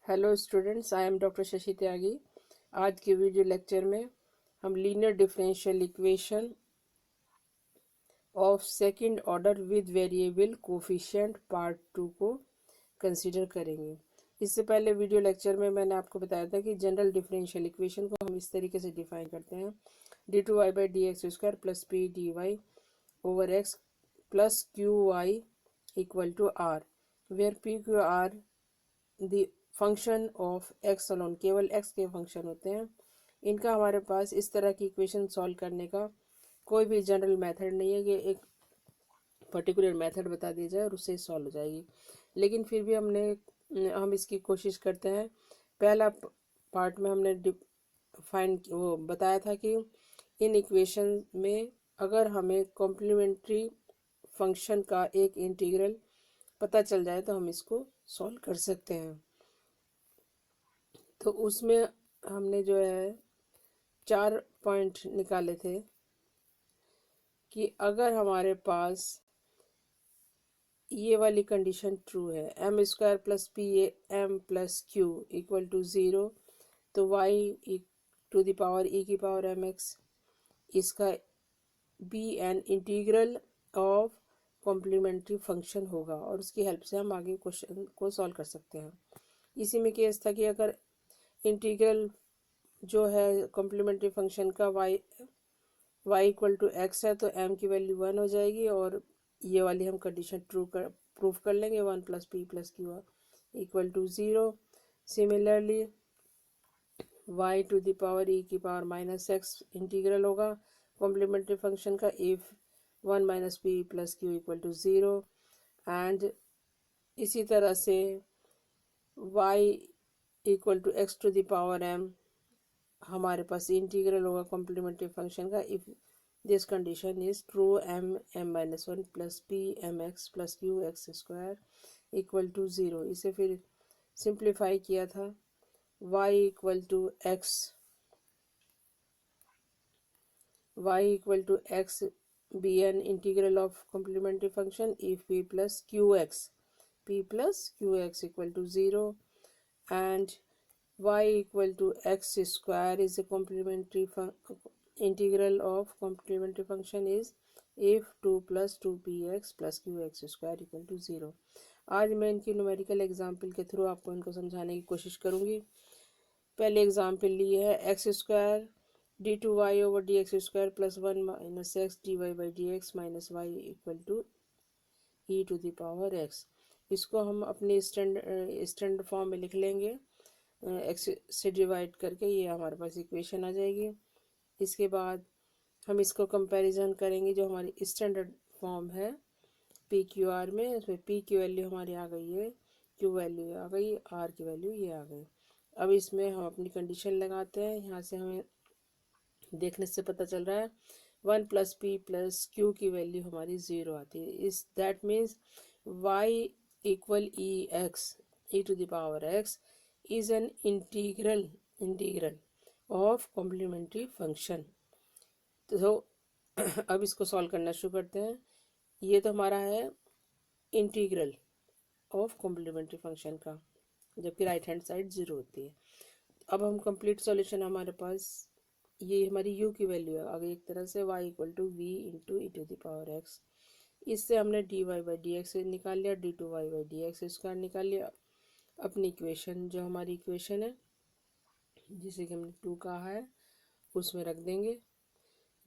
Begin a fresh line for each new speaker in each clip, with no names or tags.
Hello students, I am doctor Shashi Tyagi. आज के video lecture में हम linear differential equation of second order with variable coefficient part 2 को consider करेंगे। इससे पहले वीडियो लेक्चर में मैंने आपको बताया था कि जनरल डिफरेंशियल इक्वेशन को हम इस तरीके से डिफाइन करते हैं: d2y/dx² plus p d y over x plus q y equal to r, where p q r the function of x alone, केवल एक्स के फंक्शन होते हैं। इनका हमारे पास इस तरह की इक्वेशन सॉल्व करने का कोई भी जनरल मेथड नहीं है कि एक पर्टिकुलर मेथड बता दिया जाए और उससे सॉल्व हो जाएगी। लेकिन फिर भी हम इसकी कोशिश करते हैं। पहला पार्ट में हमने वो बताया था कि इन इक्वेशन में अगर हमें कॉम्प्लीमेंट्री फंक्शन का एक इंटीग्रल पता चल जाए तो हम इसको सॉल्व कर सकते हैं। तो उसमें हमने जो है 4 पॉइंट निकाले थे कि अगर हमारे पास ये वाली कंडीशन ट्रू है, m² plus p m plus q equal to 0, तो y to the power e की पावर mx इसका be an integral of complementary function होगा और उसकी हेल्प से हम आगे क्वेश्चन को सॉल्व कर सकते हैं। इसी में केस था कि अगर इंटीग्रल जो है कॉम्प्लीमेंट्री फंक्शन का y इक्वल टू एक्स है तो m की वैल्यू 1 हो जाएगी और ये वाली हम कंडीशन प्रूफ कर लेंगे 1 plus p plus q equal to 0। Similarly y to the power e की पावर माइनस एक्स इंटीग्रल होगा कॉम्प्लीमेंट्री फंक्शन का if 1 minus p plus q equal to 0। And इसी तरह से y equal to x to the power m हमारे पास integral होगा complementary function का if this condition is true m-1 plus p m x plus q x square equal to 0। इसे फिर simplify किया था y equal to x be an integral of complementary function if p plus q x equal to 0 and y equal to x square is a complementary integral of complementary function is if 2 plus 2px plus qx square equal to 0। आज मैं इनकी numerical example के through आपको इनको समझाने की कोशिश करूँगी। पहले एग्जाम्पल लिए है x² d2y over dx² plus 1 minus x dy by dx minus y equal to e to the power x। इसको हम अपने स्टैंडर्ड फॉर्म में लिख लेंगे, एक्स से डिवाइड करके ये हमारे पास इक्वेशन आ जाएगी। इसके बाद हम इसको कंपैरिजन करेंगे जो हमारी स्टैंडर्ड फॉर्म है पी क्यू आर में। इसमें पी की वैल्यू हमारी आ गई है, क्यू वैल्यू आ गई, आर की वैल्यू ये आ गई। अब इसमें हम अपनी कंडीशन लगाते हैं। यहाँ से हमें देखने से पता चल रहा है 1 प्लस पी प्लस क्यू की वैल्यू हमारी 0 आती है। इस that means y equal e x e to the power x is an integral of complementary function। तो अब इसको सॉल्व करना शुरू करते हैं। ये तो हमारा है इंटीग्रल ऑफ कॉम्प्लीमेंट्री फंक्शन का, जबकि राइट हैंड साइड 0 होती है। अब हम कंप्लीट सॉल्यूशन हमारे पास ये हमारी u की वैल्यू है आगे एक तरह से y equal to v into e to the power x. इससे हमने dy बाई डी एक्स निकाल लिया, d2y by d x square निकाल लिया। अपनी इक्वेशन जो हमारी इक्वेशन है जिसे कि हमने 2 कहा है उसमें रख देंगे।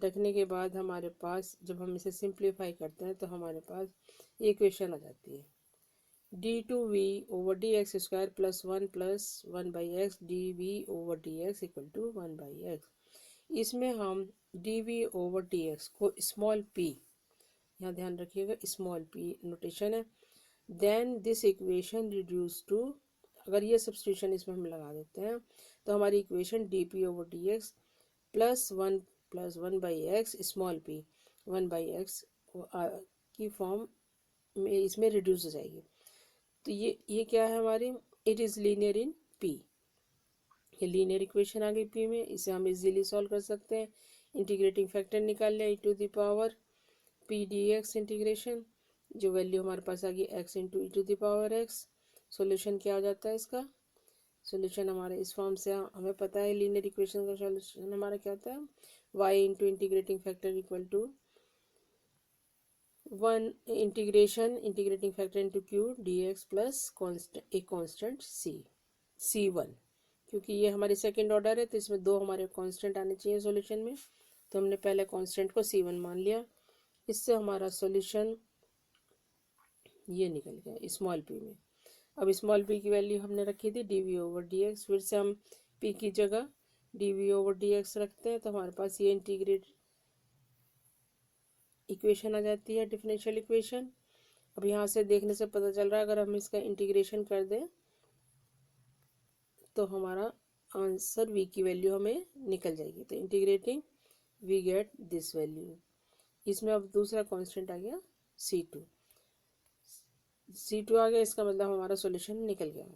रखने के बाद हमारे पास जब हम इसे सिंप्लीफाई करते हैं तो हमारे पास ये इक्वेशन आ जाती है d2v over d x square plus 1 by x d v over d x equal to 1 by x. इसमें हम d v over d x को स्मॉल p, यहाँ ध्यान रखिएगा स्मॉल p नोटेशन है, then this equation reduce to, अगर ये substitution इसमें हम लगा देते हैं तो हमारी equation D p over d x plus one by x small P 1 by x की फॉर्म में इसमें रिड्यूस हो जाएगी। तो ये क्या है हमारी, it is linear in P. ये लीनियर इक्वेशन आ गई पी में, इसे हम इजीली सॉल्व कर सकते हैं। इंटीग्रेटिंग फैक्टर निकाल लिया e to the power p d x integration, जो वैल्यू हमारे पास आ गई x into e to the power x. Solution क्या हो जाता है इसका, सॉल्यूशन हमारे इस फॉर्म से हमें पता है लीनियर इक्वेशन का सॉल्यूशन हमारा क्या होता है, y into integrating factor equal to 1 integrating factor into q dx plus एक कांस्टेंट c1, क्योंकि ये हमारी सेकंड ऑर्डर है तो इसमें दो हमारे कांस्टेंट आने चाहिए सॉल्यूशन में, तो हमने पहले कांस्टेंट को c1 मान लिया। इससे हमारा सॉल्यूशन ये निकल गया स्मॉल p में। अब स्मॉल p की वैल्यू हमने रखी थी dv ओवर dx, फिर से हम p की जगह dv ओवर dx रखते हैं तो हमारे पास ये इंटीग्रेट इक्वेशन आ जाती है, डिफरेंशियल इक्वेशन। अब यहाँ से देखने से पता चल रहा है अगर हम इसका इंटीग्रेशन कर दें तो हमारा आंसर v की वैल्यू हमें निकल जाएगी, तो integrating we get this value. इसमें अब दूसरा कांस्टेंट आ गया c2 आ गया, इसका मतलब हमारा सॉल्यूशन निकल गया।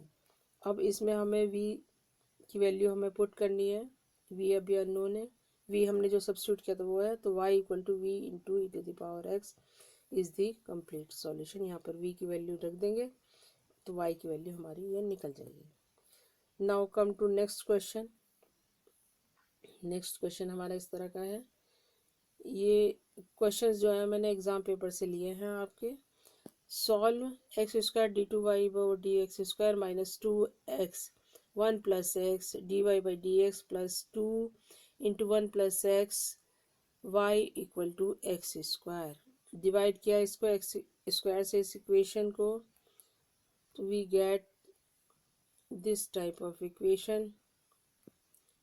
अब इसमें हमें v की वैल्यू हमें पुट करनी है, v अभी अननोन है, v हमने जो सब्स्टिट्यूट किया था वो है, तो y equal to v into e to the power x is the complete solution. यहाँ पर v की वैल्यू रख देंगे तो y की वैल्यू हमारी ये निकल जाएगी। Now come to next question. Next question हमारा इस तरह का है, ये क्वेश्चंस जो है मैंने एग्जाम पेपर से लिए हैं आपके। Solve x square d two y over d x square minus 2x 1 plus x d y by d x plus 2 into 1 plus x y equal to x square. Divide किया इसको x square से इस equation को, तो we get this type of equation.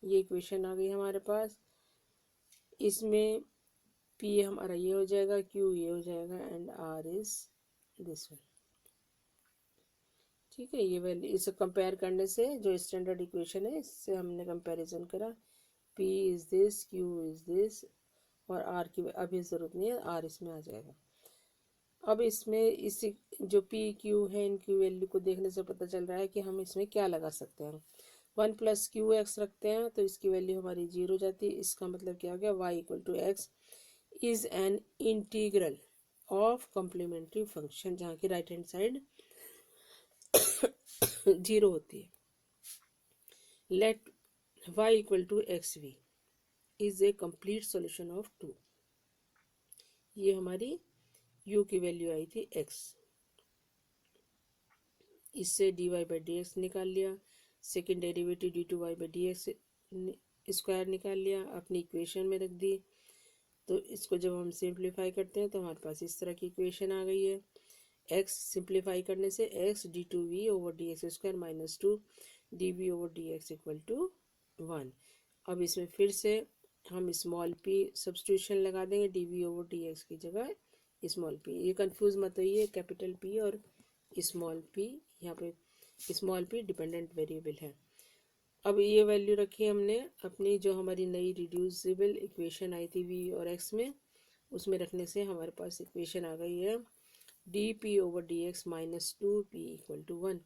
ये equation आ गई हमारे पास, इसमें p हमारा ये हो जाएगा, q ये हो जाएगा and r is this one. ठीक है, ये वैल्यू इसे कंपेयर करने से जो स्टैंडर्ड इक्वेशन है इससे हमने कंपैरिजन करा, p is this, q is this और r की अभी ज़रूरत नहीं है, r इसमें आ जाएगा। अब इसमें इस जो p q है इनकी वैल्यू को देखने से पता चल रहा है कि हम इसमें क्या लगा सकते हैं। 1 प्लस क्यू एक्स रखते हैं तो इसकी वैल्यू हमारी 0 जाती है, इसका मतलब क्या हो गया, y equal to x is an integral of complementary function, जहाँ की राइट हैंड साइड 0 होती है। Let y equal to x v is a complete solution of 2। ये हमारी u की वैल्यू आई थी x, इससे dy बाई डी एक्स निकाल लिया, second derivative d two y by d x square निकाल लिया, अपनी इक्वेशन में रख दी। तो इसको जब हम सिंप्लीफाई करते हैं तो हमारे पास इस तरह की इक्वेशन आ गई है। x सिंप्लीफाई करने से x d two v over d x square minus 2 d v over d x equal to 1। अब इसमें फिर से हम स्मॉल p सब्स्टिट्यूशन लगा देंगे, d v over d x की जगह स्मॉल p। ये कंफ्यूज मत होइए, कैपिटल P और स्मॉल p, यहाँ पे स्मॉल p डिपेंडेंट वेरिएबल है। अब ये वैल्यू रखी हमने अपनी जो हमारी नई रिड्यूसिबल इक्वेशन आई थी v और x में, उसमें रखने से हमारे पास इक्वेशन आ गई है d p over d x minus 2p equal to 1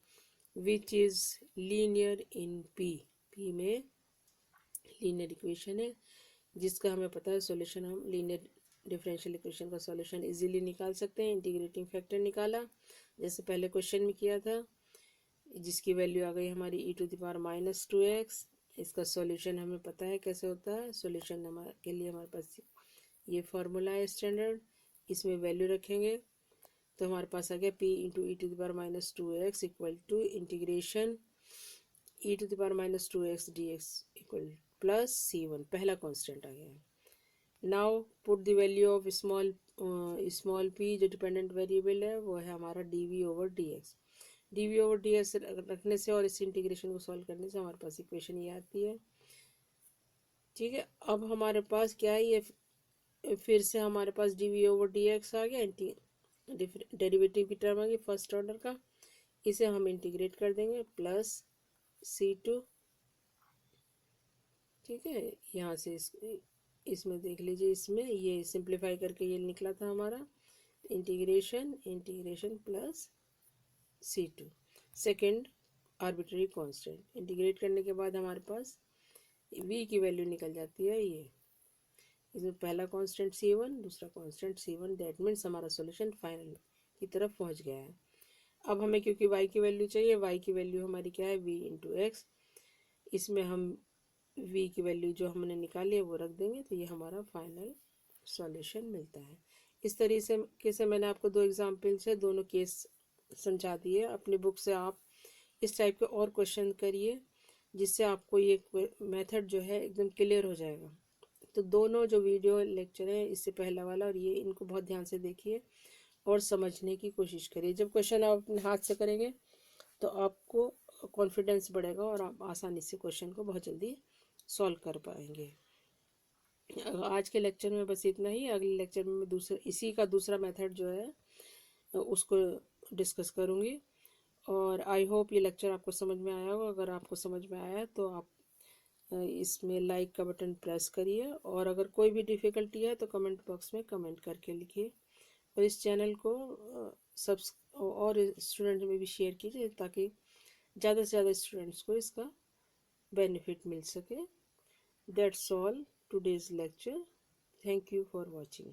which is linear in p। p में लीनियर इक्वेशन है जिसका हमें पता है सॉल्यूशन, हम लीनियर डिफरेंशियल इक्वेशन का सॉल्यूशन इजीली निकाल सकते हैं। इंटीग्रेटिंग फैक्टर निकाला जैसे पहले क्वेश्चन में किया था, जिसकी वैल्यू आ गई हमारी e to the power minus 2x। इसका सॉल्यूशन हमें पता है कैसे होता है, सॉल्यूशन हमारे के लिए हमारे पास ये फार्मूला है स्टैंडर्ड, इसमें वैल्यू रखेंगे तो हमारे पास आ गया p into e to the power minus 2x equal to integration e to the power minus 2x dx equal plus c1, पहला कांस्टेंट आ गया है। Now put the value of small p जो डिपेंडेंट वेरिएबल है वो है हमारा dv over dx। dv over dx रखने से और इस इंटीग्रेशन को सॉल्व करने से हमारे पास इक्वेशन ये आती है। ठीक है, अब हमारे पास क्या है, ये फिर से हमारे पास dv ओवर dx आ गया, डेरिवेटिव की टर्म आ गई फर्स्ट ऑर्डर का, इसे हम इंटीग्रेट कर देंगे प्लस c2। ठीक है, यहाँ से इसमें देख लीजिए, इसमें ये सिंप्लीफाई करके ये निकला था हमारा integration plus c2 second arbitrary constant. Integrate करने के बाद हमारे पास v की वैल्यू निकल जाती है ये, इसमें पहला कांस्टेंट c1, दूसरा कांस्टेंट c1, दैट मीन्स हमारा सॉल्यूशन फाइनल की तरफ पहुंच गया है। अब हमें क्योंकि y की वैल्यू चाहिए, y की वैल्यू हमारी क्या है, v इंटू एक्स। इसमें हम v की वैल्यू जो हमने निकाली है वो रख देंगे, तो ये हमारा फाइनल सॉल्यूशन मिलता है। इस तरीके से मैंने आपको दो एग्जाम्पल से दोनों केस समझा दिए। अपनी बुक से आप इस टाइप के और क्वेश्चन करिए, जिससे आपको ये मेथड जो है एकदम क्लियर हो जाएगा। तो दोनों जो वीडियो लेक्चर है, इससे पहला वाला और ये, इनको बहुत ध्यान से देखिए और समझने की कोशिश करिए। जब क्वेश्चन आप अपने हाथ से करेंगे तो आपको कॉन्फिडेंस बढ़ेगा और आप आसानी से क्वेश्चन को बहुत जल्दी सॉल्व कर पाएंगे। आज के लेक्चर में बस इतना ही। अगले लेक्चर में मैं इसी का दूसरा मेथड जो है उसको डिस्कस करूँगी। और आई होप ये लेक्चर आपको समझ में आया होगा। अगर आपको समझ में आया तो आप इसमें लाइक का बटन प्रेस करिए, और अगर कोई भी डिफ़िकल्टी है तो कमेंट बॉक्स में कमेंट करके लिखिए। और इस चैनल को सब्स और स्टूडेंट में भी शेयर कीजिए, ताकि ज़्यादा से ज़्यादा स्टूडेंट्स को इसका बेनिफिट मिल सके। That's all today's lecture. Thank you for watching.